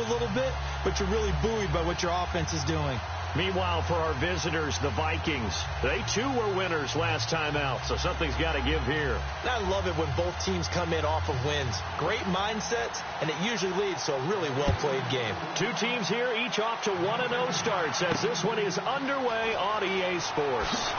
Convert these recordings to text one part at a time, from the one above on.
a little bit, but you're really buoyed by what your offense is doing. Meanwhile, for our visitors, the Vikings, they too were winners last time out, so something's got to give here. I love it when both teams come in off of wins. Great mindsets, and it usually leads to a really well-played game. Two teams here, each off to 1-0 starts as this one is underway on EA Sports.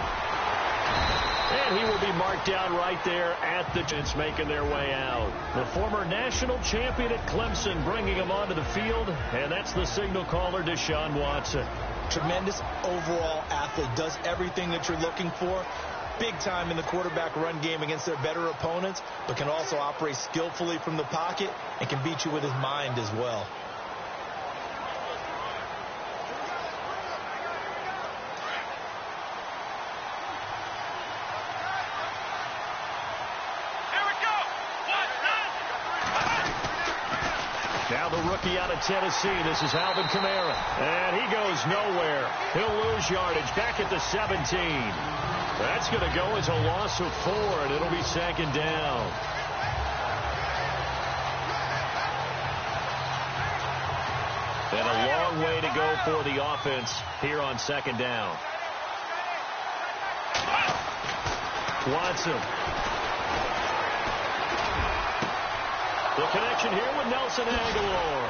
And he will be marked down right there at the Giants, making their way out. The former national champion at Clemson bringing him onto the field, and that's the signal caller, Deshaun Watson. Tremendous overall athlete, does everything that you're looking for. Big time in the quarterback run game against their better opponents, but can also operate skillfully from the pocket and can beat you with his mind as well. Now the rookie out of Tennessee, this is Alvin Kamara, and he goes nowhere. He'll lose yardage back at the 17. That's going to go as a loss of 4, and it'll be second down. And a long way to go for the offense here on second down. Watson. The connection here with Nelson Aguilar.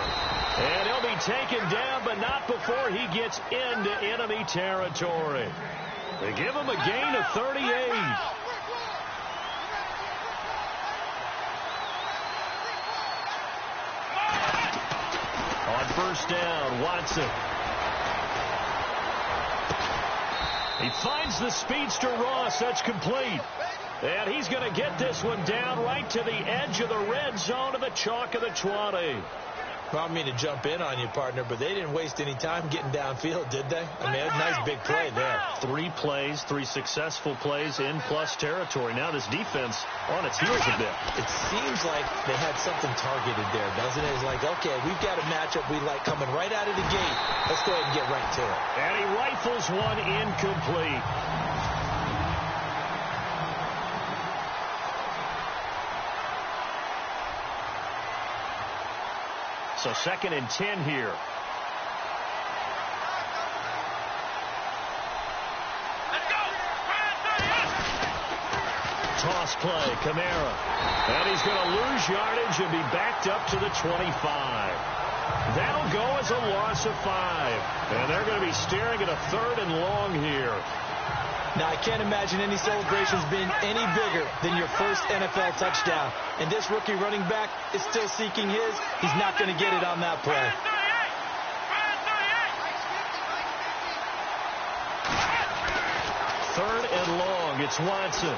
And he'll be taken down, but not before he gets into enemy territory. They give him a gain of 38. On first down, Watson. He finds the speedster Ross. That's complete. And he's going to get this one down right to the edge of the red zone of the chalk of the 20. I don't mean to jump in on you, partner, but they didn't waste any time getting downfield, did they? I mean, a nice big play there. 3 plays, 3 successful plays in plus territory. Now this defense on its heels a bit. It seems like they had something targeted there, doesn't it? It's like, okay, we've got a matchup we like coming right out of the gate. Let's go ahead and get right to it. And he rifles one incomplete. So second and 10 here. Toss play, Kamara. And he's going to lose yardage and be backed up to the 25. That'll go as a loss of 5. And they're going to be staring at a 3rd and long here. Now, I can't imagine any celebrations being any bigger than your first NFL touchdown. And this rookie running back is still seeking his. He's not going to get it on that play. Third and long. It's Watson.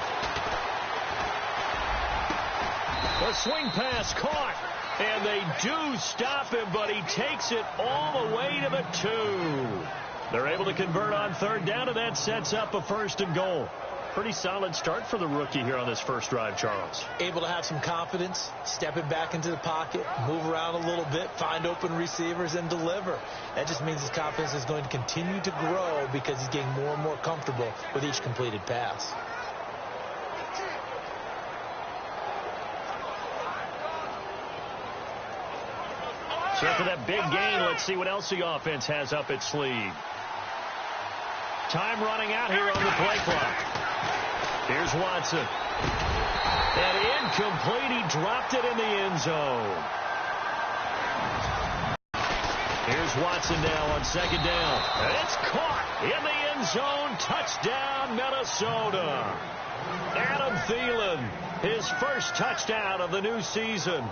The swing pass caught. And they do stop him, but he takes it all the way to the 2. They're able to convert on third down, and that sets up a 1st and goal. Pretty solid start for the rookie here on this first drive, Charles. Able to have some confidence, stepping back into the pocket, move around a little bit, find open receivers, and deliver. That just means his confidence is going to continue to grow because he's getting more and more comfortable with each completed pass. So after that big gain, let's see what else the offense has up its sleeve. Time running out here on the play clock. Here's Watson. And incomplete. He dropped it in the end zone. Here's Watson now on second down. And it's caught in the end zone. Touchdown, Minnesota. Adam Thielen, his first touchdown of the new season.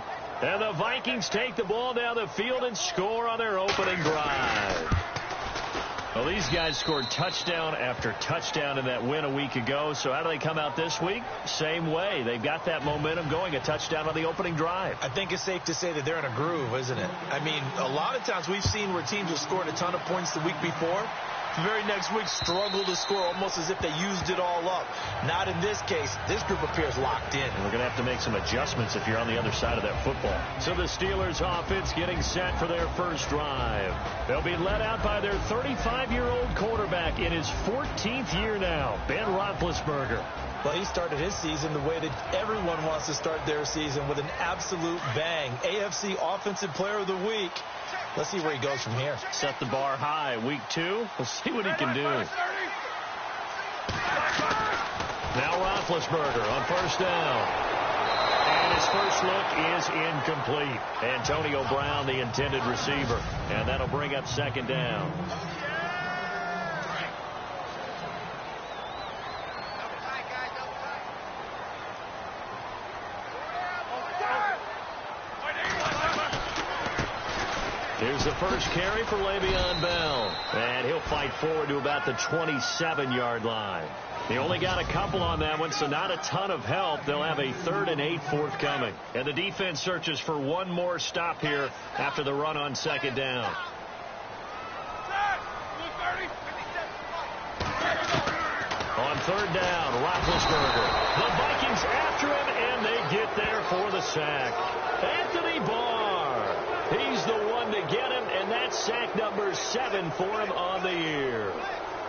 And the Vikings take the ball down the field and score on their opening drive. Well, these guys scored touchdown after touchdown in that win a week ago. So how do they come out this week? Same way. They've got that momentum going, a touchdown on the opening drive. I think it's safe to say that they're in a groove, isn't it? I mean, a lot of times we've seen where teams have scored a ton of points the week before. The very next week struggle to score almost as if they used it all up. Not in this case. This group appears locked in. And we're going to have to make some adjustments if you're on the other side of that football. So the Steelers offense getting set for their first drive. They'll be led out by their 35-year-old quarterback in his 14th year now, Ben Roethlisberger. Well, he started his season the way that everyone wants to start their season, with an absolute bang. AFC Offensive Player of the Week. Let's see where he goes from here. Set the bar high. Week 2. We'll see what he can do. Now Roethlisberger on first down. And his first look is incomplete. Antonio Brown, the intended receiver. And that'll bring up second down. Here's the first carry for Le'Veon Bell. And he'll fight forward to about the 27-yard line. They only got a couple on that one, so not a ton of help. They'll have a 3rd and 8 forthcoming. And the defense searches for one more stop here after the run on second down. On third down, Roethlisberger. The Vikings after him, and they get there for the sack. Anthony Barr. He's the one to get him, and that's sack number 7 for him on the year.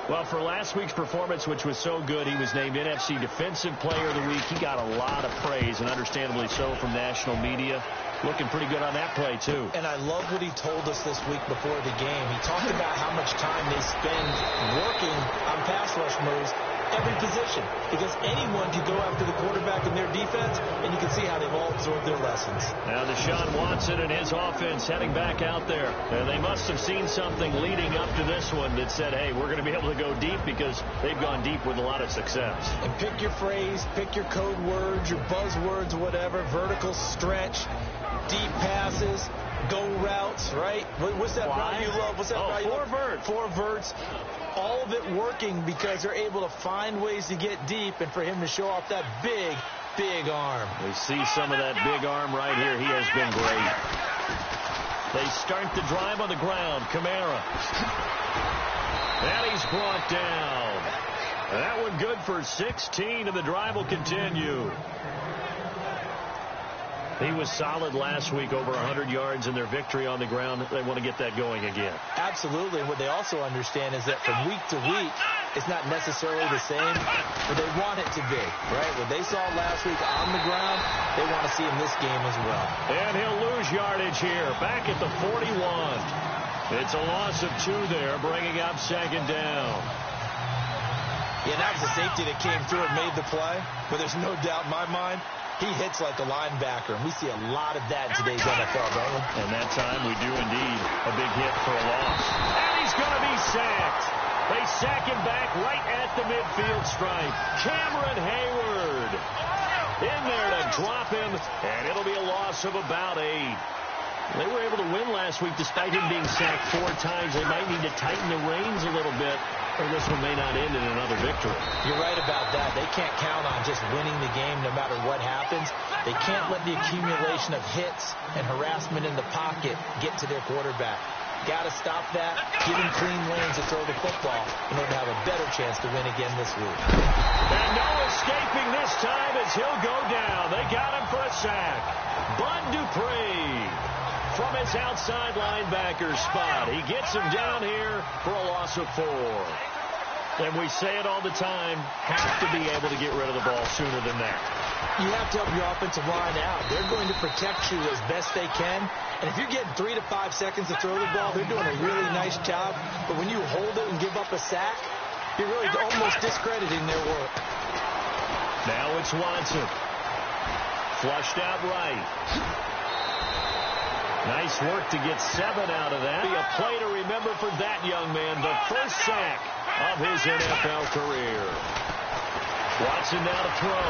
Well, for last week's performance, which was so good, he was named NFC Defensive Player of the Week. He got a lot of praise, and understandably so, from national media. Looking pretty good on that play, too. And I love what he told us this week before the game. He talked about how much time they spend working on pass rush moves, every position, because anyone can go after the quarterback in their defense, and you can see how they've all absorbed their lessons. Now Deshaun Watson and his offense heading back out there. And they must have seen something leading up to this one that said, hey, we're going to be able to go deep, because they've gone deep with a lot of success. And pick your phrase, pick your code words, your buzzwords, whatever, vertical stretch, deep passes, go routes, right? What's that route you love? What's that route you love? 4 verts. 4 verts. All of it working because they're able to find ways to get deep, and for him to show off that big, big arm. We see some of that big arm right here. He has been great. They start the drive on the ground. Kamara. And he's brought down. That one good for 16, and the drive will continue. He was solid last week, over 100 yards in their victory on the ground. They want to get that going again. Absolutely. And what they also understand is that from week to week, it's not necessarily the same, but they want it to be, right? What they saw last week on the ground, they want to see in this game as well. And he'll lose yardage here, back at the 41. It's a loss of 2 there, bringing up second down. Yeah, that was the safety that came through and made the play, but there's no doubt in my mind, he hits like a linebacker, and we see a lot of that in today's NFL, don't we? And that time we do indeed a big hit for a loss. And he's going to be sacked. They sack him back right at the midfield stripe. Cameron Hayward in there to drop him, and it'll be a loss of about 8. They were able to win last week despite him being sacked 4 times. They might need to tighten the reins a little bit, or this one may not end in another victory. You're right about that. They can't count on just winning the game no matter what happens. They can't let the accumulation of hits and harassment in the pocket get to their quarterback. Got to stop that, give him clean lanes to throw the football in order to have a better chance to win again this week. And no escaping this time as he'll go down. They got him for a sack. Bud Dupree from his outside linebacker spot. He gets him down here for a loss of 4. And we say it all the time, have to be able to get rid of the ball sooner than that. You have to help your offensive line out. They're going to protect you as best they can. And if you're getting 3 to 5 seconds to throw the ball, they're doing a really nice job. But when you hold it and give up a sack, you're really almost discrediting their work. Now it's Watson. Flushed out right. Nice work to get 7 out of that. Be a play to remember for that young man. The first sack of his NFL career. Watson now to throw.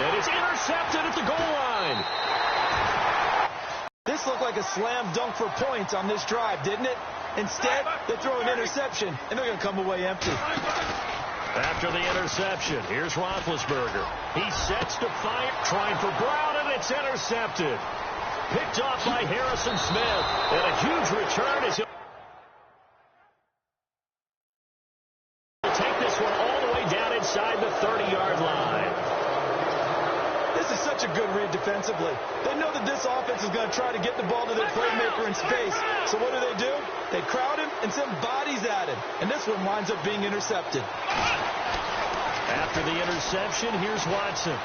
And it's intercepted at the goal line. This looked like a slam dunk for points on this drive, didn't it? Instead, they throw an interception, and they're going to come away empty. After the interception, here's Roethlisberger. He sets to fire, trying for Brown, and it's intercepted. Picked off by Harrison Smith. And a huge return as he'll take this one all the way down inside the 30-yard line. This is such a good read defensively. They know that this offense is going to try to get the ball to their playmaker in space. So what do? They crowd him and send bodies at him. And this one winds up being intercepted. After the interception, here's Watson.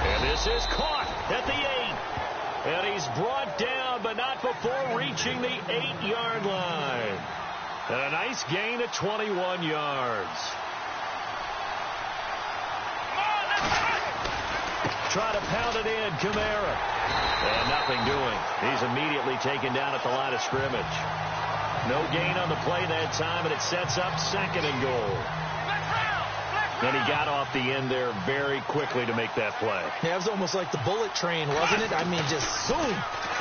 And this is caught at the 8. And he's brought down, but not before reaching the 8-yard line. And a nice gain of 21 yards. Try to pound it in, Kamara. And nothing doing. He's immediately taken down at the line of scrimmage. No gain on the play that time, and it sets up 2nd and goal. And he got off the end there very quickly to make that play. Yeah, it was almost like the bullet train, wasn't it? I mean, just zoom.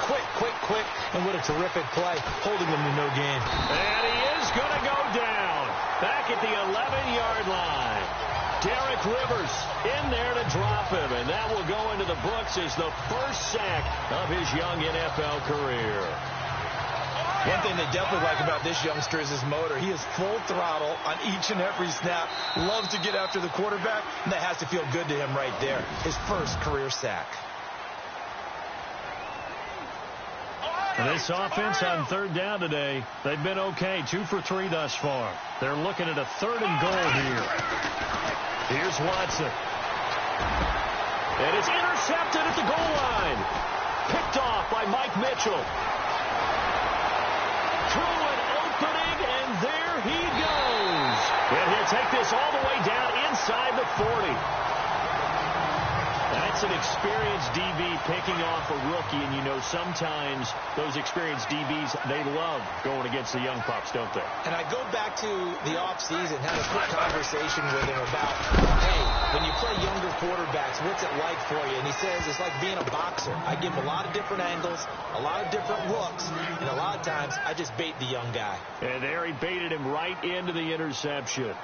Quick, quick, quick. And what a terrific play, holding them to no gain. And he is going to go down. Back at the 11-yard line. Derek Rivers in there to drop him. And that will go into the books as the first sack of his young NFL career. One thing they definitely like about this youngster is his motor. He is full throttle on each and every snap. Loves to get after the quarterback, and that has to feel good to him right there. His first career sack. This offense on 3rd down today, they've been okay. 2 for 3 thus far. They're looking at a 3rd and goal here. Here's Watson. And it's intercepted at the goal line. Picked off by Mike Mitchell. Through an opening, and there he goes. And he'll take this all the way down inside the 40. That's an experienced DB picking off a rookie, and you know sometimes those experienced DBs, they love going against the young pups, don't they? And I go back to the offseason, had a quick conversation with him about, hey, when you play younger quarterbacks, what's it like for you? And he says it's like being a boxer. I give him a lot of different angles, a lot of different looks, and a lot of times I just bait the young guy. And there he baited him right into the interception.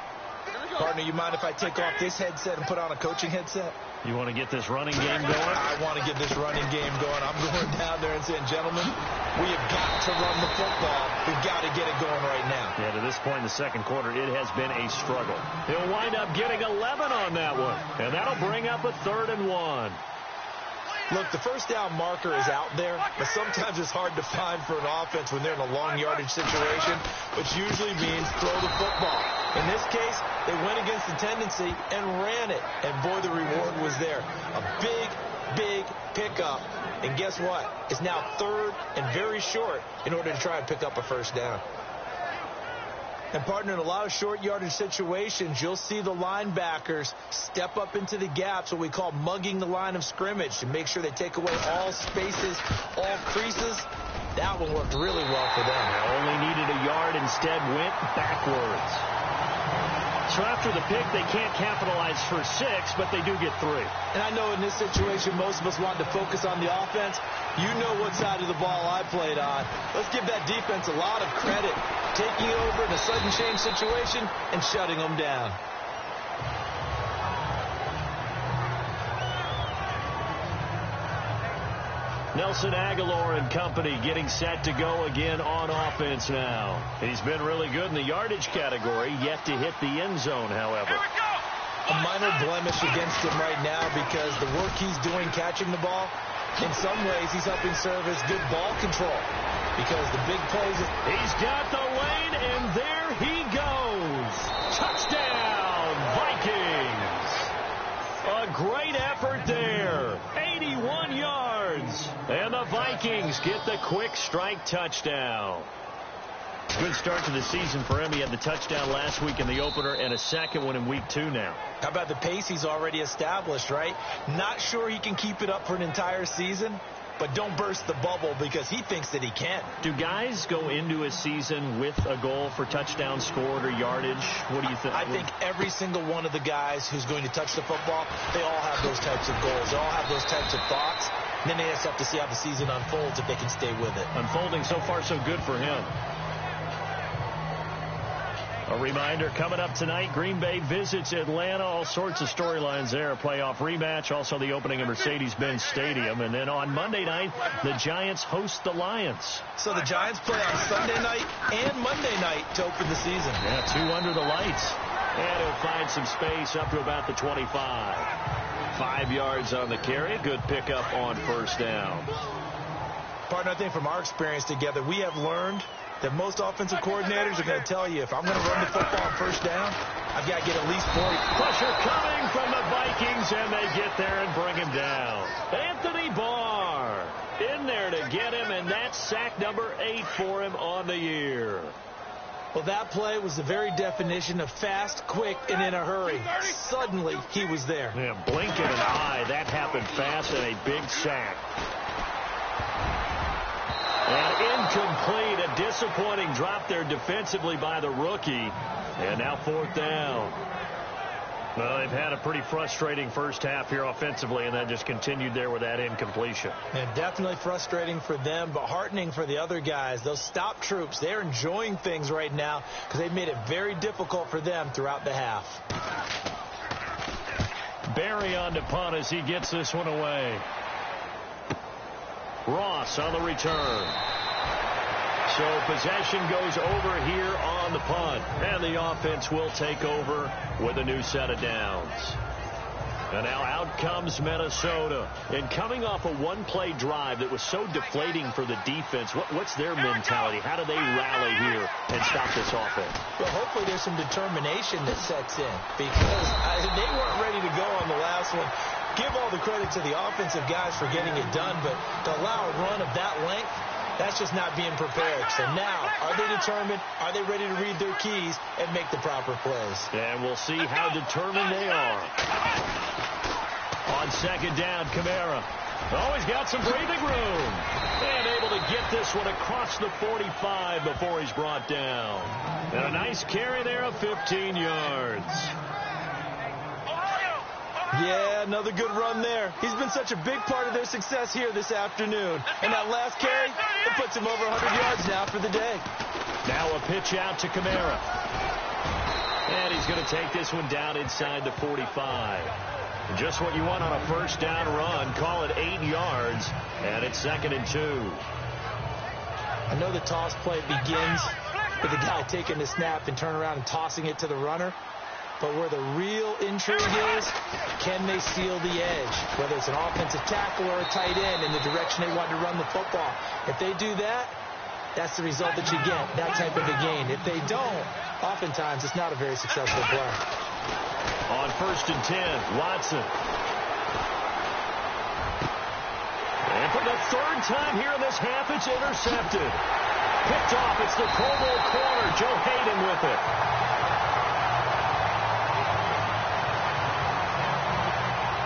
Partner, you mind if I take off this headset and put on a coaching headset? You want to get this running game going? I want to get this running game going. I'm going down there and saying, gentlemen, we have got to run the football. We've got to get it going right now. Yeah, to this point in the second quarter, it has been a struggle. He'll wind up getting 11 on that one, and that'll bring up a 3rd and 1. Look, the first down marker is out there, but sometimes it's hard to find for an offense when they're in a long yardage situation, which usually means throw the football. In this case, they went against the tendency and ran it, and boy, the reward was there. A big, big pickup, and guess what? It's now 3rd and very short in order to try and pick up a first down. And, partner, in a lot of short yardage situations, you'll see the linebackers step up into the gaps, what we call mugging the line of scrimmage, to make sure they take away all spaces, all creases. That one worked really well for them. Only needed a yard, instead went backwards. So after the pick, they can't capitalize for 6, but they do get 3. And I know in this situation, most of us wanted to focus on the offense. You know what side of the ball I played on. Let's give that defense a lot of credit, taking over in a sudden change situation and shutting them down. Nelson Aguilar and company getting set to go again on offense now. He's been really good in the yardage category, yet to hit the end zone, however. A minor blemish against him right now because the work he's doing catching the ball, in some ways he's helping serve as good ball control because the big plays. He's got the lane, and there he goes. Touchdown, Vikings. A great effort there. 81 yards. And the Vikings get the quick strike touchdown. Good start to the season for him. He had the touchdown last week in the opener and a second one in week 2 now. How about the pace he's already established, right? Not sure he can keep it up for an entire season, but don't burst the bubble because he thinks that he can. Do guys go into a season with a goal for touchdown scored or yardage? What do you think? I think every single one of the guys who's going to touch the football, they all have those types of goals. They all have those types of thoughts. And then they just have to see how the season unfolds if they can stay with it. Unfolding so far so good for him. A reminder, coming up tonight, Green Bay visits Atlanta. All sorts of storylines there. A playoff rematch, also the opening of Mercedes-Benz Stadium. And then on Monday night, the Giants host the Lions. So the Giants play on Sunday night and Monday night to open the season. Yeah, 2 under the lights. And he'll find some space up to about the 25. 5 yards on the carry. Good pickup on first down. Partner, I think from our experience together, we have learned that most offensive coordinators are going to tell you, if I'm going to run the football on first down, I've got to get at least 40. Pressure coming from the Vikings, and they get there and bring him down. Anthony Barr. in there to get him, and that's sack number 8 for him on the year. Well, that play was the very definition of fast, quick, and in a hurry. Suddenly, he was there. Yeah, blink of an eye. That happened fast, and a big sack. And incomplete. A disappointing drop there defensively by the rookie. And now 4th down. Well, they've had a pretty frustrating first half here offensively, and then just continued there with that incompletion. And definitely frustrating for them, but heartening for the other guys. Those stop troops, they're enjoying things right now because they've made it very difficult for them throughout the half. Barry on to punt as he gets this one away. Ross on the return. So possession goes over here on the punt. And the offense will take over with a new set of downs. And now out comes Minnesota. And coming off a one-play drive that was so deflating for the defense, what's their mentality? How do they rally here and stop this offense? Well, hopefully there's some determination that sets in. Because they weren't ready to go on the last one. Give all the credit to the offensive guys for getting it done, but to allow a run of that length, that's just not being prepared. So now, are they determined? Are they ready to read their keys and make the proper plays? And we'll see how determined they are. On 2nd down, Kamara. Oh, he's got some breathing room. And able to get this one across the 45 before he's brought down. And a nice carry there of 15 yards. Yeah, another good run there. He's been such a big part of their success here this afternoon. And that last carry, it puts him over 100 yards now for the day. Now a pitch out to Kamara. And he's going to take this one down inside the 45. Just what you want on a first down run. Call it 8 yards. And it's 2nd and 2. I know the toss play begins with the guy taking the snap and turning around and tossing it to the runner. But where the real intrigue is, can they seal the edge? Whether it's an offensive tackle or a tight end in the direction they want to run the football. If they do that, that's the result that you get, that type of a gain. If they don't, oftentimes it's not a very successful play. On 1st and 10, Watson. And for the 3rd time here in this half, it's intercepted. Picked off, it's the Pro Bowl corner, Joe Hayden with it.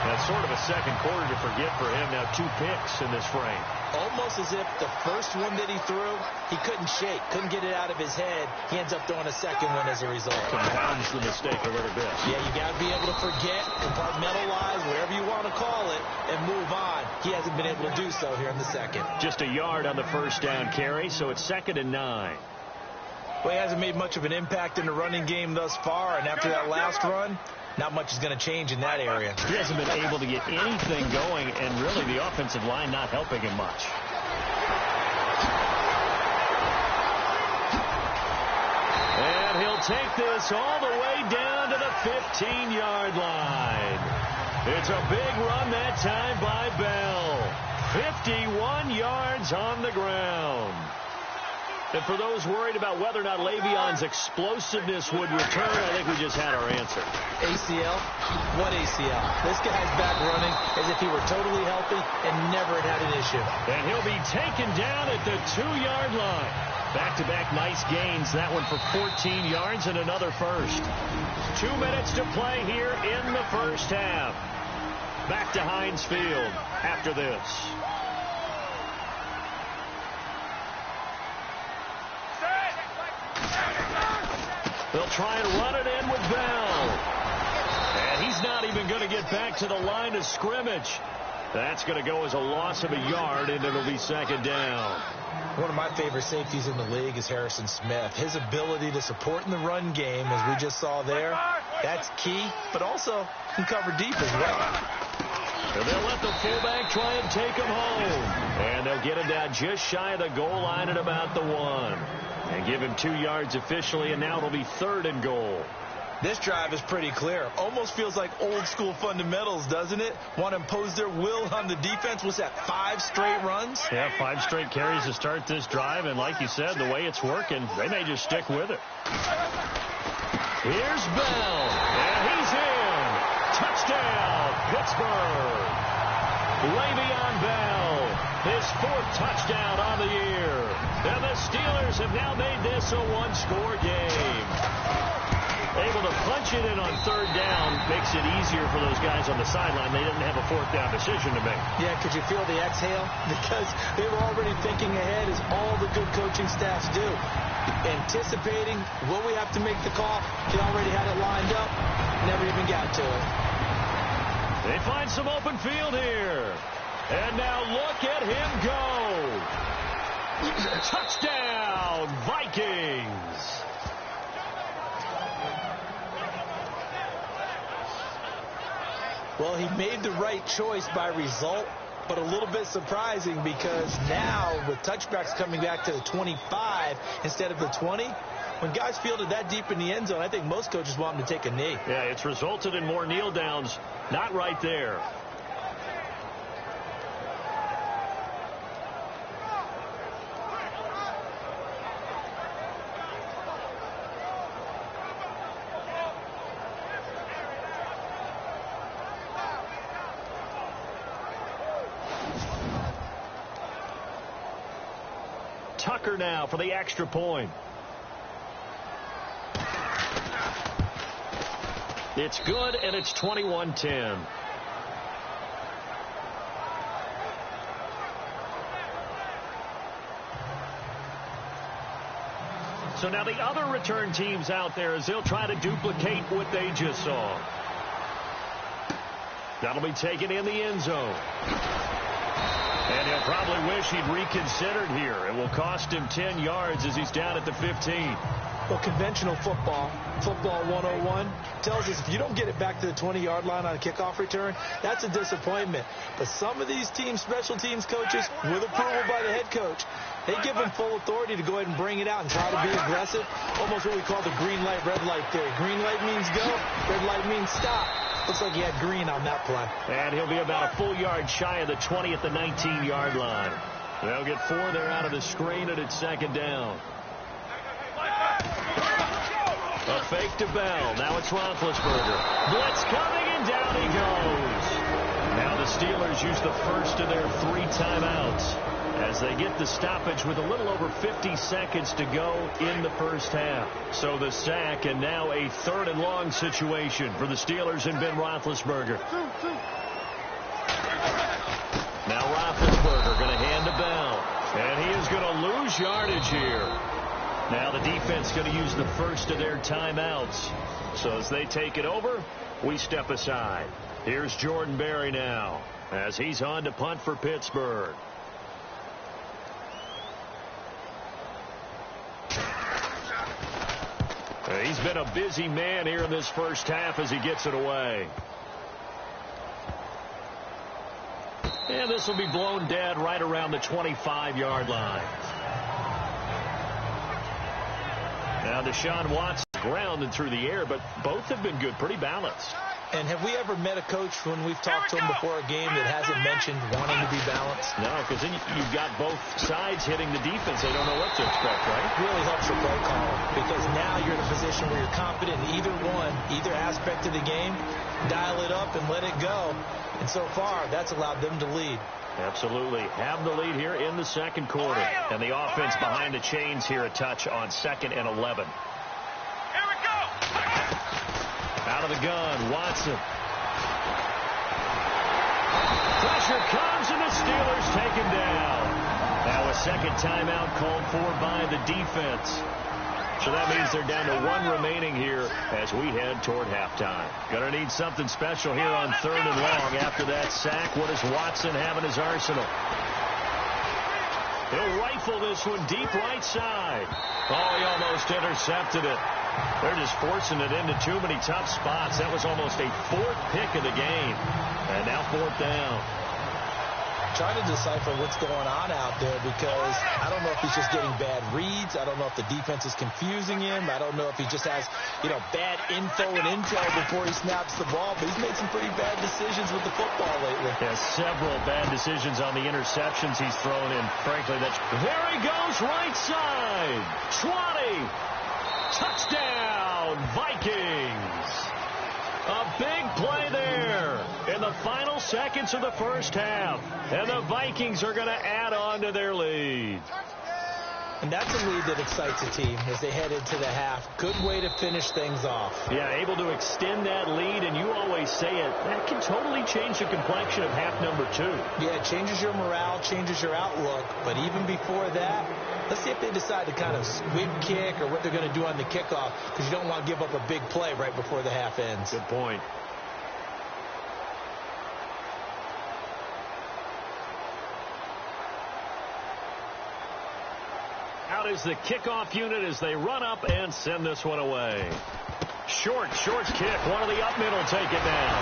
That's sort of a second quarter to forget for him. Now 2 picks in this frame. Almost as if the first one that he threw, he couldn't shake, couldn't get it out of his head. He ends up throwing a second one as a result. Compounds the mistake a little bit. Yeah, you got to be able to forget, compartmentalize, whatever you want to call it, and move on. He hasn't been able to do so here in the second. Just a yard on the first down carry, so it's 2nd and 9. Well, he hasn't made much of an impact in the running game thus far, and after that last run, not much is going to change in that area. He hasn't been able to get anything going, and really the offensive line not helping him much. And he'll take this all the way down to the 15-yard line. It's a big run that time by Bell. 51 yards on the ground. And for those worried about whether or not Le'Veon's explosiveness would return, I think we just had our answer. ACL? What ACL? This guy's back running as if he were totally healthy and never had an issue. And he'll be taken down at the 2-yard line. Back-to-back nice gains. That one for 14 yards and another first. 2 minutes to play here in the first half. Back to Heinz Field after this. They'll try and run it in with Bell. And he's not even going to get back to the line of scrimmage. That's going to go as a loss of a yard, and it'll be 2nd down. One of my favorite safeties in the league is Harrison Smith. His ability to support in the run game, as we just saw there, that's key, but also can cover deep as well. And they'll let the fullback try and take him home. And they'll get him down just shy of the goal line at about the 1. And give him 2 yards officially, and now it'll be 3rd and goal. This drive is pretty clear. Almost feels like old school fundamentals, doesn't it? Want to impose their will on the defense. What's that, 5 straight runs? Yeah, 5 straight carries to start this drive, and like you said, the way it's working, they may just stick with it. Here's Bell, and he's in. Touchdown, Pittsburgh. Le'Veon Bell his 4th touchdown on the year. And the Steelers have now made this a one-score game. Able to punch it in on 3rd down makes it easier for those guys on the sideline. They didn't have a 4th down decision to make. Yeah, could you feel the exhale? Because they were already thinking ahead, as all the good coaching staffs do. Anticipating, will we have to make the call? They already had it lined up. Never even got to it. They find some open field here. And now look at him go. Touchdown, Vikings. Well, he made the right choice by result, but a little bit surprising because now with touchbacks coming back to the 25 instead of the 20, when guys fielded that deep in the end zone, I think most coaches want them to take a knee. Yeah, it's resulted in more kneel downs. Not right there. Tucker now for the extra point. It's good, and it's 21-10. So now the other return teams out there as they'll try to duplicate what they just saw. That'll be taken in the end zone. And he'll probably wish he'd reconsidered here. It will cost him 10 yards as he's down at the 15. Well, conventional football 101, tells us if you don't get it back to the 20-yard line on a kickoff return, that's a disappointment. But some of these teams, special teams coaches, with approval by the head coach, they give them full authority to go ahead and bring it out and try to be aggressive. Almost what we call the green light, red light theory. Green light means go, red light means stop. Looks like he had green on that play. And he'll be about a full yard shy of the 20 at the 19-yard line. They'll get 4 there out of the screen, and it's 2nd down. A fake to Bell. Now it's Roethlisberger. Blitz coming, and down he goes. Now the Steelers use the first of their 3 timeouts as they get the stoppage with a little over 50 seconds to go in the first half. So the sack, and now a 3rd and long situation for the Steelers and Ben Roethlisberger. Now Roethlisberger going to hand to Bell. And he is going to lose yardage here. Now the defense going to use the first of their timeouts. So as they take it over, we step aside. Here's Jordan Berry now as he's on to punt for Pittsburgh. He's been a busy man here in this first half as he gets it away. And this will be blown dead right around the 25-yard line. Now Deshaun Watson grounded through the air, but both have been good, pretty balanced. And have we ever met a coach when we've talked to him before a game that hasn't mentioned wanting to be balanced? No, because then you've got both sides hitting the defense. They don't know what to expect, right? It really helps your play call because now you're in a position where you're confident in either aspect of the game. Dial it up and let it go. And so far, that's allowed them to lead. Absolutely. Have the lead here in the second quarter. And the offense behind the chains here, a touch on 2nd and 11. Out of the gun, Watson. Pressure comes, and the Steelers take him down. Now a second timeout called for by the defense. So that means they're down to 1 remaining here as we head toward halftime. Gonna need something special here on 3rd and long. After that sack, what does Watson have in his arsenal? He'll rifle this one deep right side. Oh, he almost intercepted it. They're just forcing it into too many tough spots. That was almost a 4th pick of the game. And now 4th down. Trying to decipher what's going on out there because I don't know if he's just getting bad reads. I don't know if the defense is confusing him. I don't know if he just has, bad info and intel before he snaps the ball. But he's made some pretty bad decisions with the football lately. Yeah, several bad decisions on the interceptions he's thrown in. Frankly, there he goes right side. 20. Touchdown, Vikings. A big play there in the final seconds of the first half. And the Vikings are going to add on to their lead. And that's a lead that excites a team as they head into the half. Good way to finish things off. Yeah, able to extend that lead, and you always say it, that can totally change the complexion of half number 2. Yeah, it changes your morale, changes your outlook. But even before that, let's see if they decide to kind of squib kick or what they're going to do on the kickoff, because you don't want to give up a big play right before the half ends. Good point. Out is the kickoff unit as they run up and send this one away. Short kick. One of the up middle take it down.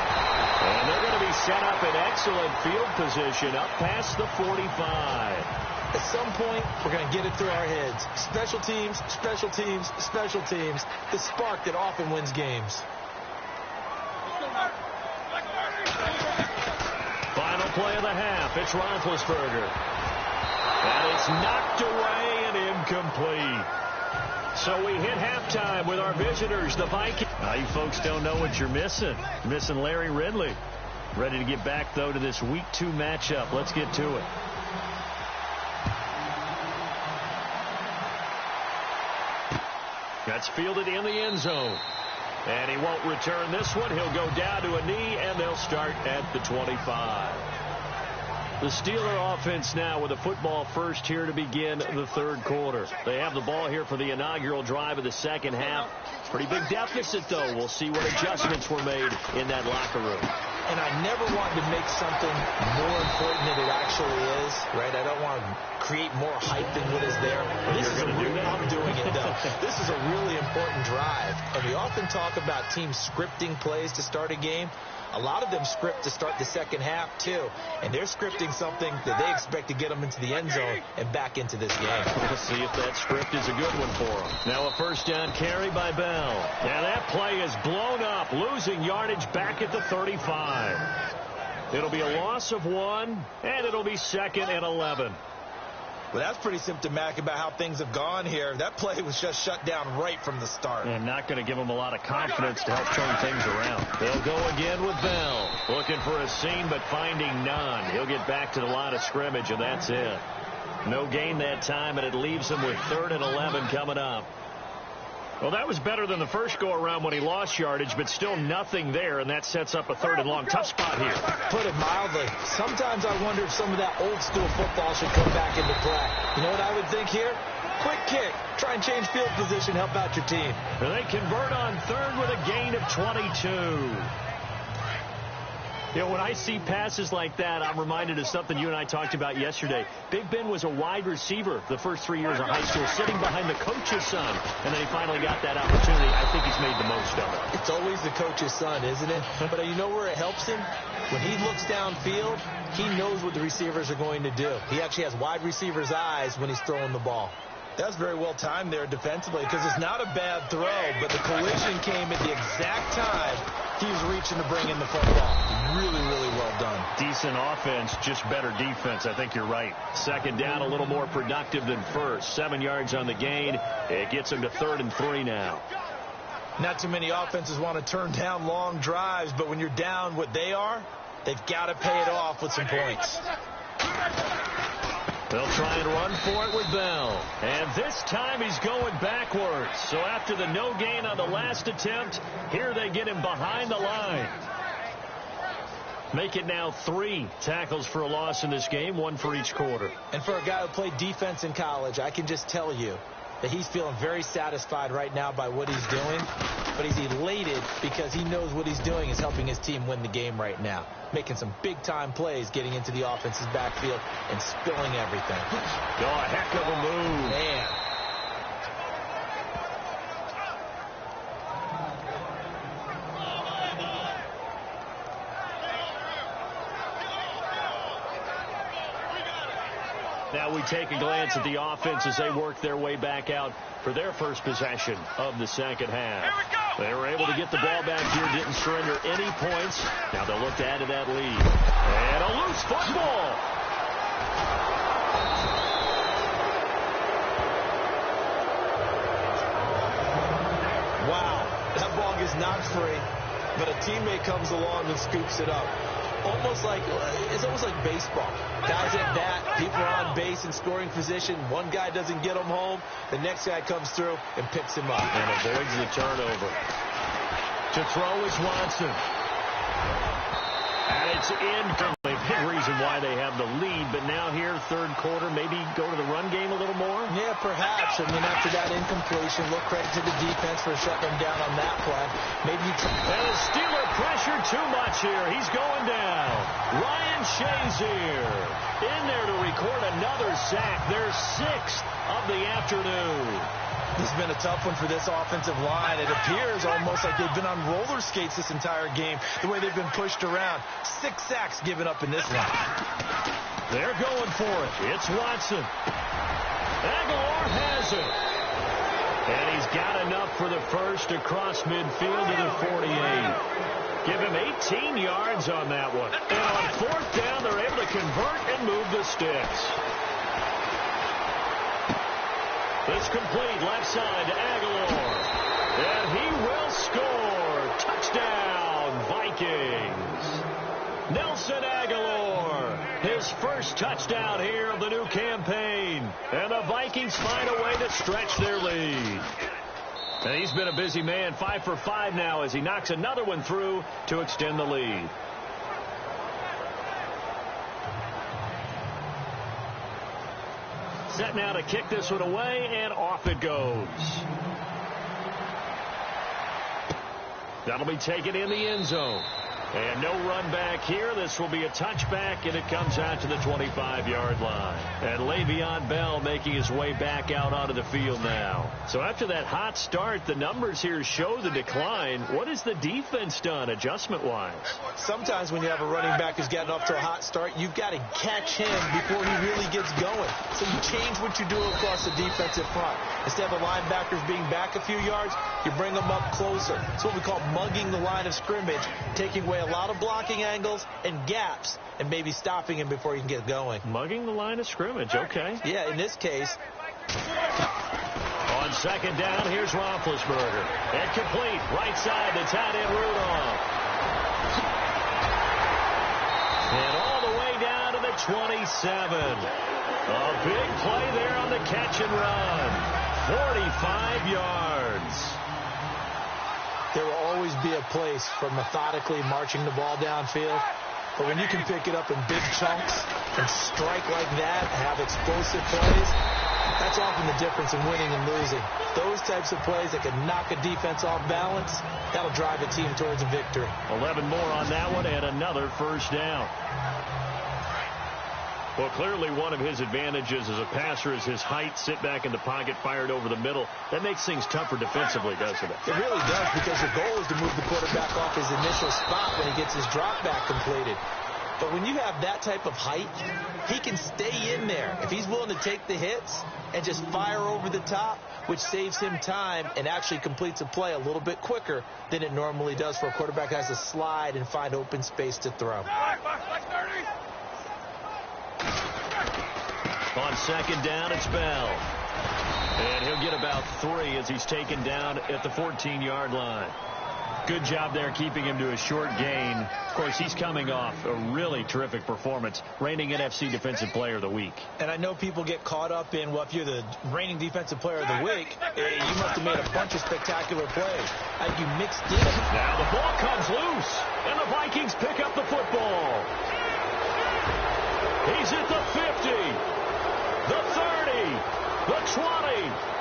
And they're going to be set up in excellent field position up past the 45. At some point, we're going to get it through our heads. Special teams, special teams, special teams. The spark that often wins games. Final play of the half. It's Roethlisberger. And it's knocked away and incomplete. So we hit halftime with our visitors, the Vikings. Now you folks don't know what you're missing. You're missing Larry Ridley. Ready to get back, though, to this Week 2 matchup. Let's get to it. That's fielded in the end zone. And he won't return this one. He'll go down to a knee, and they'll start at the 25. The Steeler offense now with a football first here to begin the third quarter. They have the ball here for the inaugural drive of the second half. Pretty big deficit, though. We'll see what adjustments were made in that locker room. And I never want to make something more important than it actually is, right? I don't want to create more hype than what is there. I'm doing it, though. This is a really important drive. And we often talk about teams scripting plays to start a game. A lot of them script to start the second half, too. And they're scripting something that they expect to get them into the end zone and back into this game. We'll see if that script is a good one for them. Now a first down carry by Bell. And that play is blown up, losing yardage back at the 35. It'll be a loss of 1, and it'll be 2nd and 11. Well, that's pretty symptomatic about how things have gone here. That play was just shut down right from the start. And not going to give them a lot of confidence to help turn things around. They'll go again with Bell. Looking for a seam, but finding none. He'll get back to the line of scrimmage, and that's it. No gain that time, and it leaves him with 3rd and 11 coming up. Well, that was better than the first go-around when he lost yardage, but still nothing there, and that sets up a 3rd and long. Tough spot here. Put it mildly. Sometimes I wonder if some of that old-school football should come back into play. You know what I would think here? Quick kick. Try and change field position. Help out your team. And they convert on 3rd with a gain of 22. You know, when I see passes like that, I'm reminded of something you and I talked about yesterday. Big Ben was a wide receiver the first 3 years of high school, sitting behind the coach's son, and then he finally got that opportunity. I think he's made the most of it. It's always the coach's son, isn't it? But you know where it helps him? When he looks downfield, he knows what the receivers are going to do. He actually has wide receivers' eyes when he's throwing the ball. That's very well timed there defensively, because it's not a bad throw, but the collision came at the exact time he was reaching to bring in the football. Really, really well done. Decent offense, just better defense. I think you're right. Second down, a little more productive than first. 7 yards on the gain. It gets him to 3rd and 3 now. Not too many offenses want to turn down long drives, but when you're down what they are, they've got to pay it off with some points. They'll try and run for it with Bell. And this time he's going backwards. So after the no gain on the last attempt, here they get him behind the line. Make it now 3 tackles for a loss in this game, 1 for each quarter. And for a guy who played defense in college, I can just tell you that he's feeling very satisfied right now by what he's doing. But he's elated because he knows what he's doing is helping his team win the game right now. Making some big-time plays, getting into the offense's backfield and spilling everything. Oh, a heck of a move. Man. Now we take a glance at the offense as they work their way back out for their first possession of the second half. They were able to get the ball back here, didn't surrender any points. Now they'll look to add to that lead. And a loose football. Wow, that ball gets knocked free. but a teammate comes along and scoops it up. It's almost like baseball. Guys at bat, people are on base in scoring position. One guy doesn't get him home. The next guy comes through and picks him up. And avoids the turnover. To throw is Watson. And it's in. A big reason why they have the lead, but now here, third quarter, maybe go to the run game a little more? Yeah, perhaps. I mean, after that incompletion, look credit to the defense for shutting them down on that play. Maybe you try. And the Steeler pressure too much here. He's going down. Ryan Shazier in there to record another sack. Their sixth of the afternoon. This has been a tough one for this offensive line. It appears almost like they've been on roller skates this entire game, the way they've been pushed around. 6 sacks given up in this one. They're going for it. It's Watson. Aguilar has it. And he's got enough for the first across midfield to the 48. Give him 18 yards on that one. And on fourth down, they're able to convert and move the sticks. It's complete left side to Aguilar. And he will score. Touchdown, Vikings. Nelson Aguilar, his first touchdown here of the new campaign. And the Vikings find a way to stretch their lead. And he's been a busy man, 5 for 5 now as he knocks another one through to extend the lead. Set now to kick this one away, and off it goes. That'll be taken in the end zone. And no run back here. This will be a touchback, and it comes out to the 25-yard line. And Le'Veon Bell making his way back out onto the field now. So after that hot start, the numbers here show the decline. What has the defense done adjustment-wise? Sometimes when you have a running back who's gotten off to a hot start, you've got to catch him before he really gets going. So you change what you do across the defensive front. Instead of the linebackers being back a few yards, you bring them up closer. It's what we call mugging the line of scrimmage, taking away a lot of blocking angles and gaps and maybe stopping him before he can get going. Mugging the line of scrimmage, okay. Yeah, in this case. On second down, here's Roethlisberger. And complete, right side to tight end Rudolph. And all the way down to the 27. A big play there on the catch and run. 45 yards. There will always be a place for methodically marching the ball downfield. But when you can pick it up in big chunks and strike like that and have explosive plays, that's often the difference in winning and losing. Those types of plays that can knock a defense off balance, that'll drive a team towards a victory. 11 more on that one and another first down. Well, clearly one of his advantages as a passer is his height, sit back in the pocket, fired over the middle. That makes things tougher defensively, doesn't it? It really does, because your goal is to move the quarterback off his initial spot when he gets his drop back completed. But when you have that type of height, he can stay in there. If he's willing to take the hits and just fire over the top, which saves him time and actually completes a play a little bit quicker than it normally does for a quarterback who has to slide and find open space to throw. On second down, it's Bell. And he'll get about 3 as he's taken down at the 14-yard line. Good job there keeping him to a short gain. Of course, he's coming off a really terrific performance, reigning NFC Defensive Player of the Week. And I know people get caught up in, well, if you're the reigning Defensive Player of the Week, you must have made a bunch of spectacular plays. You mixed in. Now the ball comes loose, and the Vikings pick up the football. He's at the 50, the 30, the 20.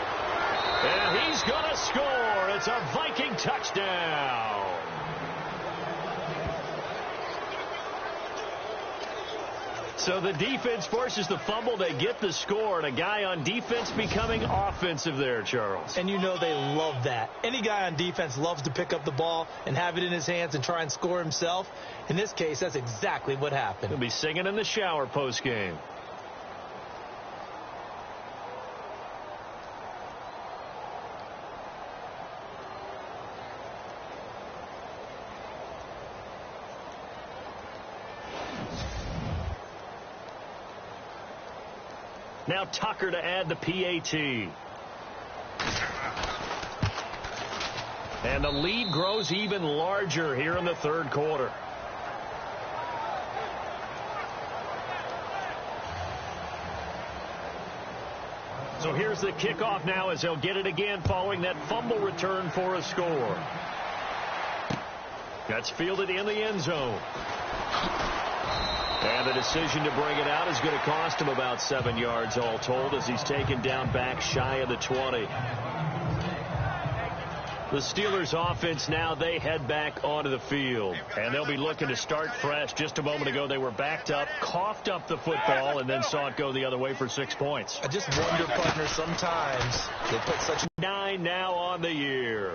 And he's going to score. It's a Viking touchdown. So the defense forces the fumble. They get the score, and a guy on defense becoming offensive there, Charles. And you know they love that. Any guy on defense loves to pick up the ball and have it in his hands and try and score himself. In this case, that's exactly what happened. He'll be singing in the shower post-game. Now Tucker to add the PAT. And the lead grows even larger here in the third quarter. So here's the kickoff now as they'll get it again following that fumble return for a score. That's fielded in the end zone. And the decision to bring it out is going to cost him about 7 yards all told as he's taken down back shy of the 20. The Steelers offense now, they head back onto the field. And they'll be looking to start fresh. Just a moment ago, they were backed up, coughed up the football, and then saw it go the other way for 6 points. I just wonder, partner, sometimes they put such 9 now on the year.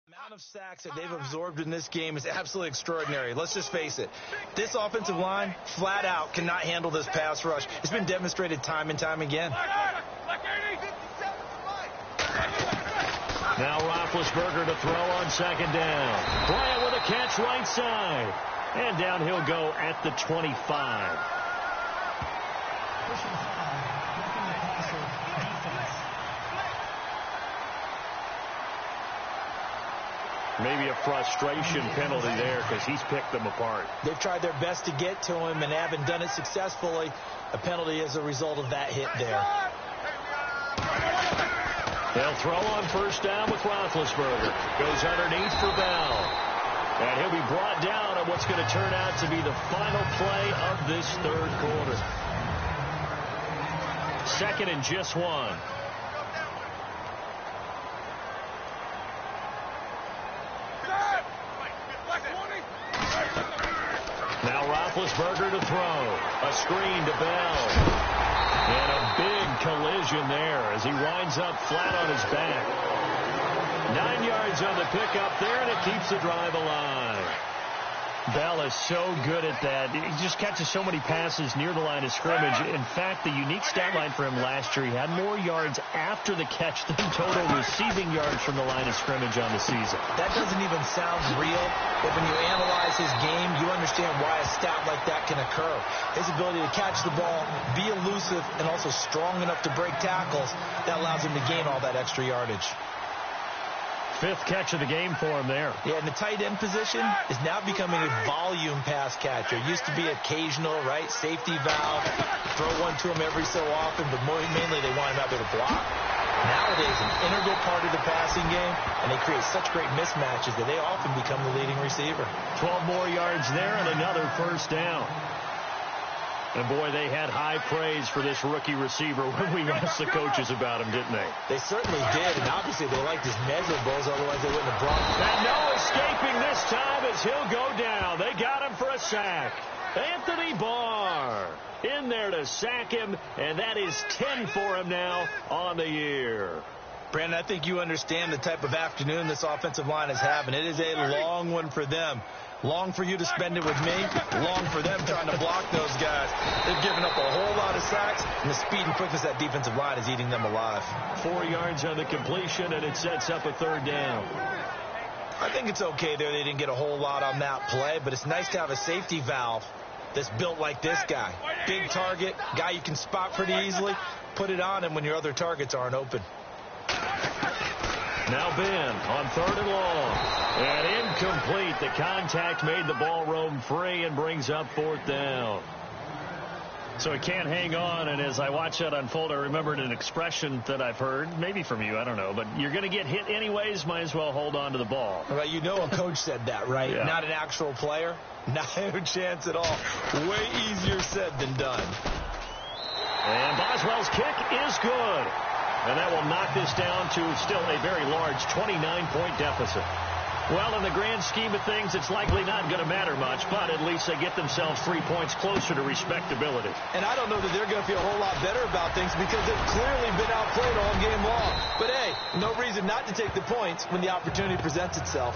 The amount of sacks that they've absorbed in this game is absolutely extraordinary. Let's just face it. This offensive line, flat out, cannot handle this pass rush. It's been demonstrated time and time again. Now Roethlisberger to throw on second down. Bryant with a catch right side. And down he'll go at the 25. Maybe a frustration penalty there because he's picked them apart. They've tried their best to get to him and haven't done it successfully. A penalty as a result of that hit there. They'll throw on first down with Roethlisberger. Goes underneath for Bell. And he'll be brought down on what's going to turn out to be the final play of this third quarter. Second and just 1. Now Roethlisberger to throw. A screen to Bell. And a big collision there as he winds up flat on his back. 9 yards on the pickup there, and it keeps the drive alive. Bell is so good at that. He just catches so many passes near the line of scrimmage. In fact, the unique stat line for him last year, he had more yards after the catch than total receiving yards from the line of scrimmage on the season. That doesn't even sound real, but when you analyze his game, you understand why a stat like that can occur. His ability to catch the ball, be elusive, and also strong enough to break tackles, that allows him to gain all that extra yardage. 5th catch of the game for him there. Yeah, and the tight end position is now becoming a volume pass catcher. It used to be occasional, right? Safety valve, throw one to him every so often, but mainly they want him out there to block. Nowadays, an integral part of the passing game, and they create such great mismatches that they often become the leading receiver. 12 more yards there and another first down. And, boy, they had high praise for this rookie receiver when we asked the coaches about him, didn't they? They certainly did, and obviously they liked his measurables, otherwise they wouldn't have brought him. And no escaping this time as he'll go down. They got him for a sack. Anthony Barr in there to sack him, and that is 10 for him now on the year. Brandon, I think you understand the type of afternoon this offensive line is having. It is a long one for them. Long for you to spend it with me. Long for them trying to block those guys. They've given up a whole lot of sacks, and the speed and quickness of that defensive line is eating them alive. 4 yards on the completion, and it sets up a third down. I think it's okay there. They didn't get a whole lot on that play, but it's nice to have a safety valve that's built like this guy. Big target, guy you can spot pretty easily. Put it on him when your other targets aren't open. Now Ben on 3rd and long. And incomplete. The contact made the ball roam free and brings up 4th down. So he can't hang on, and as I watch that unfold, I remembered an expression that I've heard, maybe from you, I don't know, but you're going to get hit anyways, might as well hold on to the ball. Well, you know a coach said that, right? Yeah. Not an actual player. Not a chance at all. Way easier said than done. And Boswell's kick is good. And that will knock this down to still a very large 29-point deficit. Well, in the grand scheme of things, it's likely not going to matter much, but at least they get themselves 3 points closer to respectability. And I don't know that they're going to feel a whole lot better about things because they've clearly been outplayed all game long. But, hey, no reason not to take the points when the opportunity presents itself.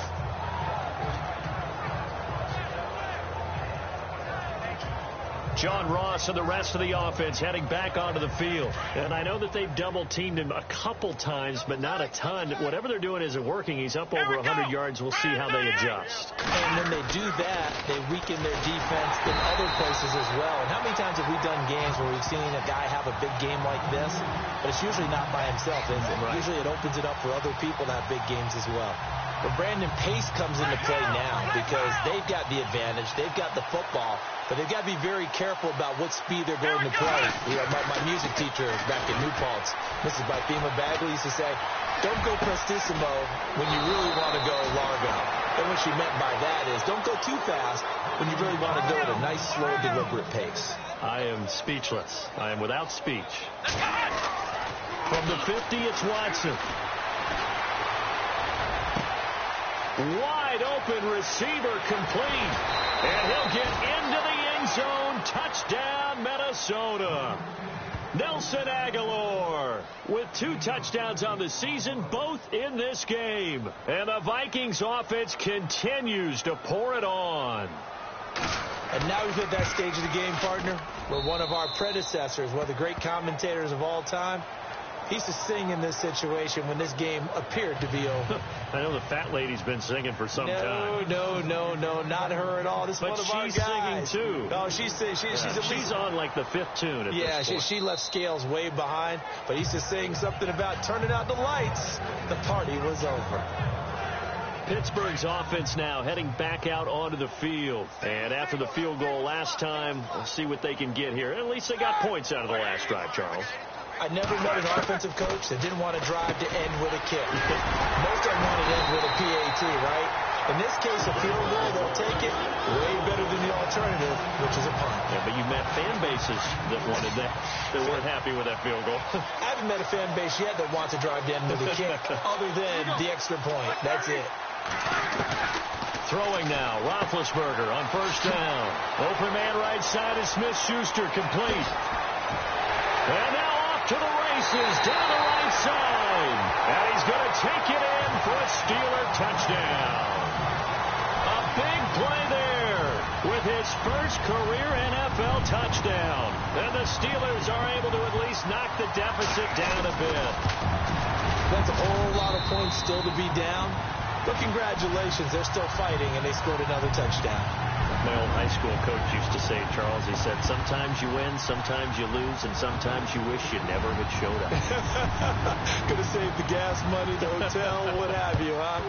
John Ross and the rest of the offense heading back onto the field. And I know that they've double-teamed him a couple times, but not a ton. Whatever they're doing isn't working. He's up over 100 yards. We'll see how they adjust. And when they do that, they weaken their defense in other places as well. And how many times have we done games where we've seen a guy have a big game like this? But it's usually not by himself, is it? Right. Usually it opens it up for other people to have big games as well. But Brandon, pace comes into play now because they've got the advantage. They've got the football, but they've got to be very careful about what speed they're going to play. You know, my music teacher back at New Paltz, Mrs. Bifema Bagley, used to say, don't go prestissimo when you really want to go largo. And what she meant by that is don't go too fast when you really want to go at a nice, slow, deliberate pace. I am speechless. I am without speech. From the 50, it's Watson. Wide open receiver complete. And he'll get into the end zone. Touchdown, Minnesota. Nelson Aguilar with 2 touchdowns on the season, both in this game. And the Vikings offense continues to pour it on. And now we've hit that stage of the game, partner, where one of our predecessors, one of the great commentators of all time, he used to sing in this situation when this game appeared to be over. I know the fat lady's been singing for some time. No, not her at all. This is one of our guys. But she's singing, too. No, she's on like the 5th tune at this point. She left Scales way behind, but he used to sing something about turning out the lights. The party was over. Pittsburgh's offense now heading back out onto the field. And after the field goal last time, we'll see what they can get here. At least they got points out of the last drive, Charles. I never met an offensive coach that didn't want to drive to end with a kick. Most of them want to end with a PAT, right? In this case, a field goal, they'll take it way better than the alternative, which is a punt. Yeah, but you met fan bases that wanted that. They weren't happy with that field goal. I haven't met a fan base yet that wants to drive to end with a kick other than the extra point. That's it. Throwing now, Roethlisberger on first down. Open man right side is Smith-Schuster complete. And now to the races, down the right side. And he's going to take it in for a Steeler touchdown. A big play there with his first career NFL touchdown. And the Steelers are able to at least knock the deficit down a bit. That's a whole lot of points still to be down. But congratulations, they're still fighting, and they scored another touchdown. My old high school coach used to say, Charles, he said, sometimes you win, sometimes you lose, and sometimes you wish you never had showed up. Could have saved the gas money, the hotel, what have you, huh?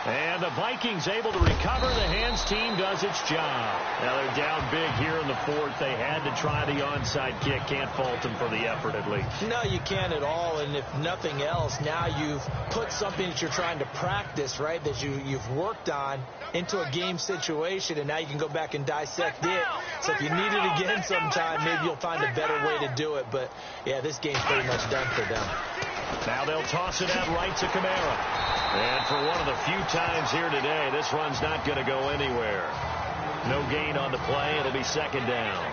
And the Vikings able to recover. The hands team does its job. Now they're down big here in the 4th. They had to try the onside kick. Can't fault them for the effort at least. No, you can't at all. And if nothing else, now you've put something that you're trying to practice, right, that you've worked on into a game situation, and now you can go back and dissect it. So if you need it again sometime, maybe you'll find a better way to do it. But, yeah, this game's pretty much done for them. Now they'll toss it out right to Kamara. And for one of the few times here today, this run's not going to go anywhere. No gain on the play. It'll be second down.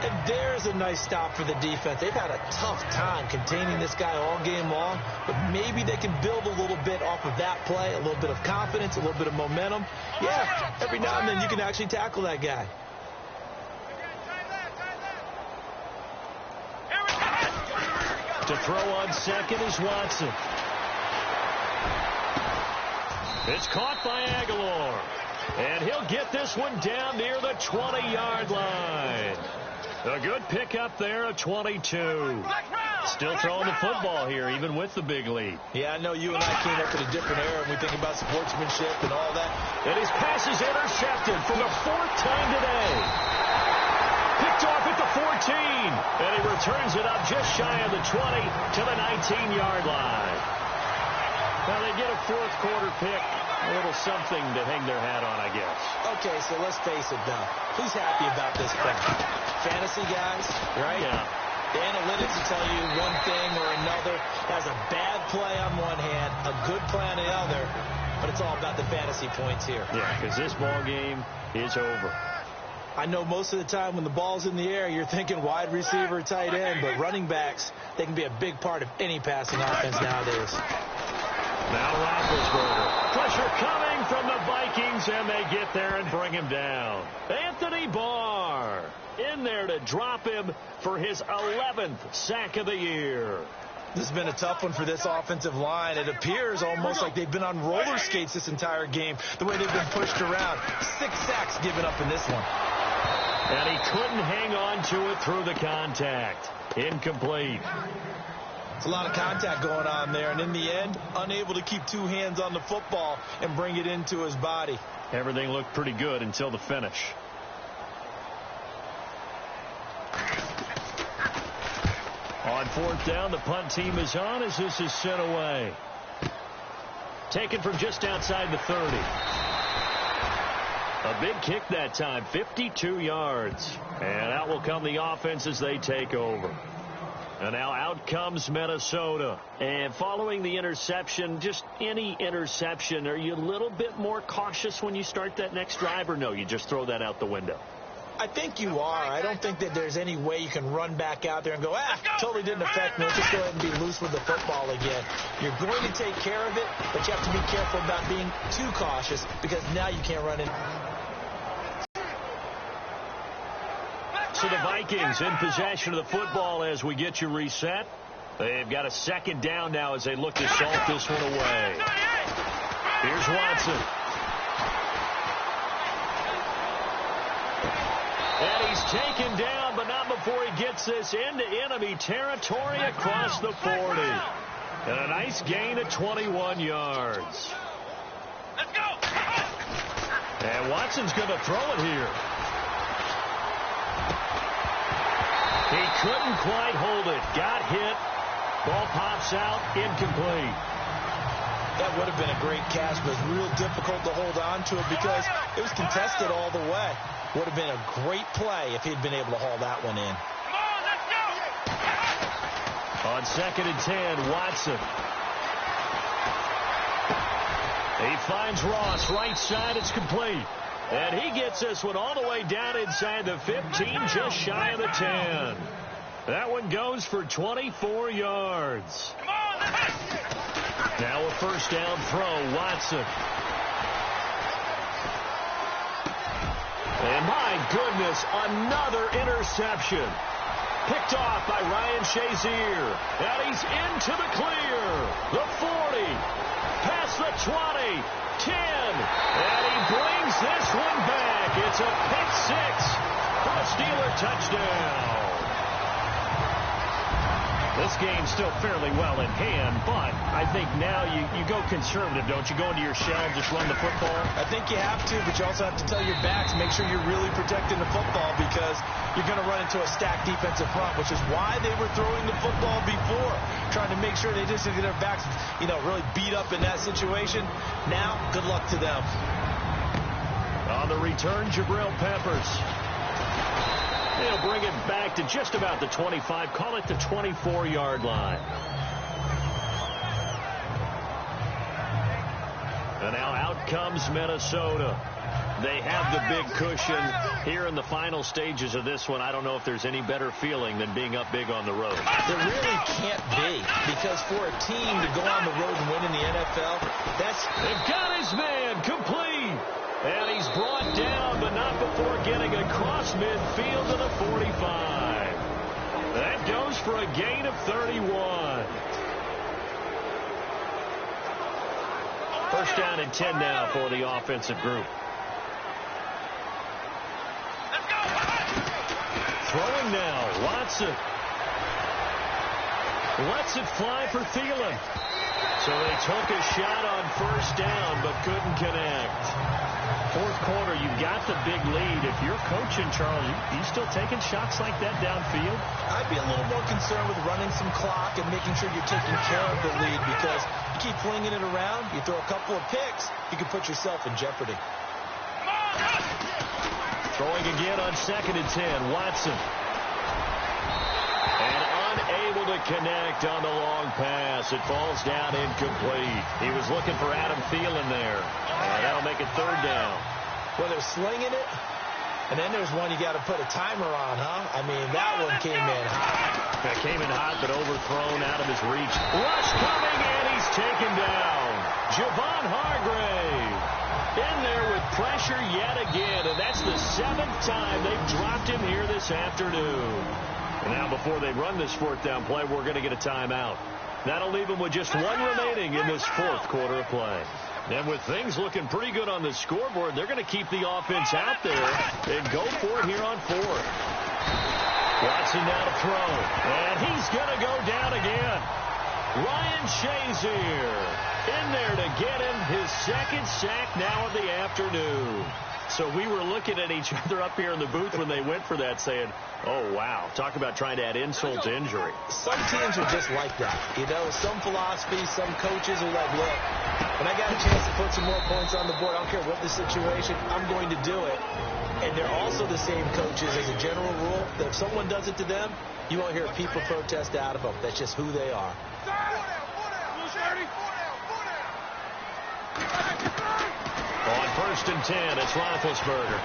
And there's a nice stop for the defense. They've had a tough time containing this guy all game long, but maybe they can build a little bit off of that play, a little bit of confidence, a little bit of momentum. Yeah, every now and then you can actually tackle that guy. To throw on second is Watson. It's caught by Aguilar. And he'll get this one down near the 20-yard line. A good pickup there at 22. Still throwing the football here, even with the big lead. Yeah, I know you and I came up at a different era when we think about sportsmanship and all that. And his pass is intercepted for the 4th time today. Picked off at the 14. And he returns it up just shy of the 20 to the 19-yard line. Now they get a 4th quarter pick. A little something to hang their hat on, I guess. Okay, so let's face it now. Who's happy about this play? Fantasy guys, right? Yeah. The analytics will tell you one thing or another. Has a bad play on one hand, a good play on the other. but it's all about the fantasy points here. Yeah, because this ball game is over. I know most of the time when the ball's in the air, you're thinking wide receiver, tight end, but running backs, they can be a big part of any passing offense nowadays. Now Roethlisberger. Pressure coming from the Vikings, and they get there and bring him down. Anthony Barr in there to drop him for his 11th sack of the year. This has been a tough one for this offensive line. It appears almost like they've been on roller skates this entire game, the way they've been pushed around. 6 sacks given up in this one. And he couldn't hang on to it through the contact. Incomplete. It's a lot of contact going on there, and in the end, unable to keep 2 hands on the football and bring it into his body. Everything looked pretty good until the finish. On 4th down, the punt team is on as this is sent away. Taken from just outside the 30. A big kick that time, 52 yards. And out will come the offense as they take over. And now out comes Minnesota. And following the interception, just any interception, are you a little bit more cautious when you start that next drive, or no, you just throw that out the window? I think you are. I don't think that there's any way you can run back out there and go, totally didn't affect me. Let's just go ahead and be loose with the football again. You're going to take care of it, but you have to be careful about being too cautious because now you can't run in. So the Vikings in possession of the football as we get you reset. They've got a 2nd down now as they look to salt this one away. Here's Watson. And he's taken down, but not before he gets this into enemy territory across the 40. And a nice gain of 21 yards. Let's go. And Watson's going to throw it here. He couldn't quite hold it. Got hit. Ball pops out. Incomplete. That would have been a great catch, but it was real difficult to hold on to it because it was contested all the way. Would have been a great play if he'd been able to haul that one in. Come on, let's go. On 2nd and 10, Watson. He finds Ross. Right side, it's complete. And he gets this one all the way down inside the 15, just shy of the 10. That one goes for 24 yards. Come on, let's go. Now a 1st down throw, Watson. And my goodness, another interception. Picked off by Ryan Shazier. And he's into the clear. The 40. Past the 20. 10. And he brings this one back. It's a pick 6 for a Steeler touchdown. This game's still fairly well in hand, but I think now you go conservative, don't you? Go into your shell and just run the football? I think you have to, but you also have to tell your backs, make sure you're really protecting the football because you're going to run into a stacked defensive front, which is why they were throwing the football before, trying to make sure they just get their backs, really beat up in that situation. Now, good luck to them. On the return, Jabril Peppers. They'll bring it back to just about the 25. Call it the 24-yard line. And now out comes Minnesota. They have the big cushion here in the final stages of this one. I don't know if there's any better feeling than being up big on the road. There really can't be, because for a team to go on the road and win in the NFL, they've got his man complete. And he's brought down, but not before getting across midfield to the 45. That goes for a gain of 31. 1st down and 10 now for the offensive group. Let's go. Throwing now, Watson. Lets it fly for Thielen. So they took a shot on 1st down, but couldn't connect. 4th quarter, you've got the big lead. If you're coaching, Charles, you still taking shots like that downfield? I'd be a little more concerned with running some clock and making sure you're taking care of the lead, because you keep flinging it around, you throw a couple of picks, you can put yourself in jeopardy. Throwing again on 2nd and 10, Watson. And unable to connect on the long pass. It falls down incomplete. He was looking for Adam Thielen there. And that'll make it third down. Well, they're slinging it. And then there's one you got to put a timer on, huh? I mean, that one came in hot. That came in hot, but overthrown out of his reach. Rush coming, and he's taken down. Javon Hargrave in there with pressure yet again, and that's the 7th time they've dropped him here this afternoon. And now before they run this 4th down play, we're going to get a timeout. That'll leave them with just 1 remaining in this 4th quarter of play. And with things looking pretty good on the scoreboard, they're going to keep the offense out there and go for it here on 4th. Watson now to throw, and he's going to go down again. Ryan Shazier in there to get him his 2nd sack now of the afternoon. So we were looking at each other up here in the booth when they went for that saying, oh, wow, talk about trying to add insult to injury. Some teams are just like that. You know, some philosophies, some coaches are like, look, when I got a chance to put some more points on the board, I don't care what the situation, I'm going to do it. And they're also the same coaches as a general rule that if someone does it to them, you won't hear people protest out of them. That's just who they are. On 1st and 10, it's Roethlisberger.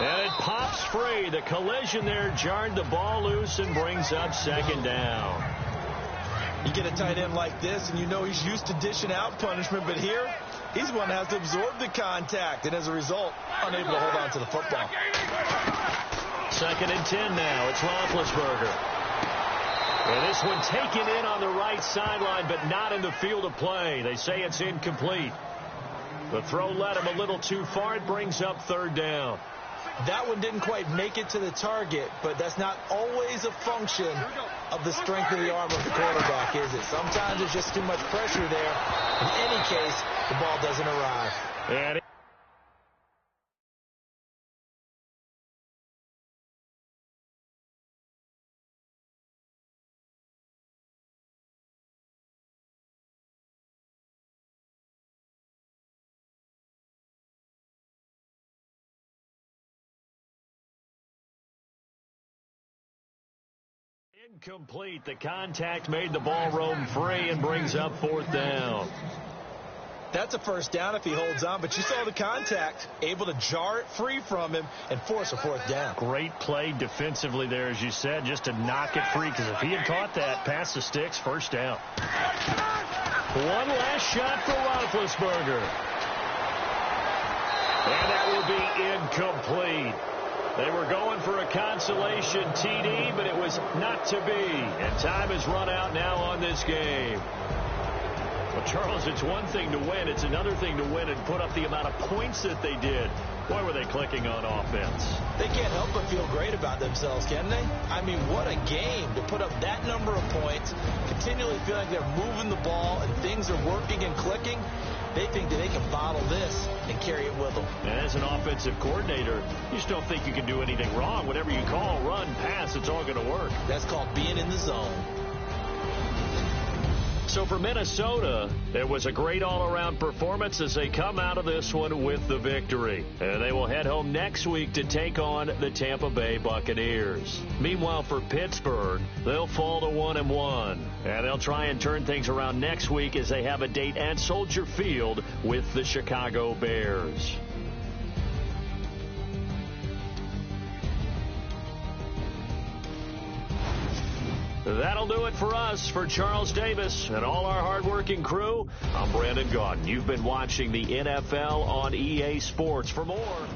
And it pops free. The collision there jarred the ball loose and brings up 2nd down. You get a tight end like this, and you know he's used to dishing out punishment, but here, he's one that has to absorb the contact, and as a result, unable to hold on to the football. 2nd and 10 now. It's Roethlisberger. And this one taken in on the right sideline, but not in the field of play. They say it's incomplete. The throw led him a little too far. It brings up 3rd down. That one didn't quite make it to the target, but that's not always a function of the strength of the arm of the quarterback, is it? Sometimes there's just too much pressure there. In any case, the ball doesn't arrive. And incomplete. The contact made the ball roam free and brings up 4th down. That's a 1st down if he holds on, but you saw the contact, able to jar it free from him and force a 4th down. Great play defensively there, as you said, just to knock it free, because if he had caught that, past the sticks, 1st down. One last shot for Roethlisberger. And that will be incomplete. They were going for a consolation TD, but it was not to be. And time has run out now on this game. Well, Charles, it's one thing to win. It's another thing to win and put up the amount of points that they did. Boy, were they clicking on offense. They can't help but feel great about themselves, can they? I mean, what a game to put up that number of points, continually feel like they're moving the ball and things are working and clicking. They think that they can bottle this and carry it with them. And as an offensive coordinator, you just don't think you can do anything wrong. Whatever you call, run, pass, it's all going to work. That's called being in the zone. So for Minnesota, it was a great all-around performance as they come out of this one with the victory. And they will head home next week to take on the Tampa Bay Buccaneers. Meanwhile, for Pittsburgh, they'll fall to 1-1. And they'll try and turn things around next week as they have a date at Soldier Field with the Chicago Bears. That'll do it for us. For Charles Davis and all our hardworking crew, I'm Brandon Gaudin. You've been watching the NFL on EA Sports. For more,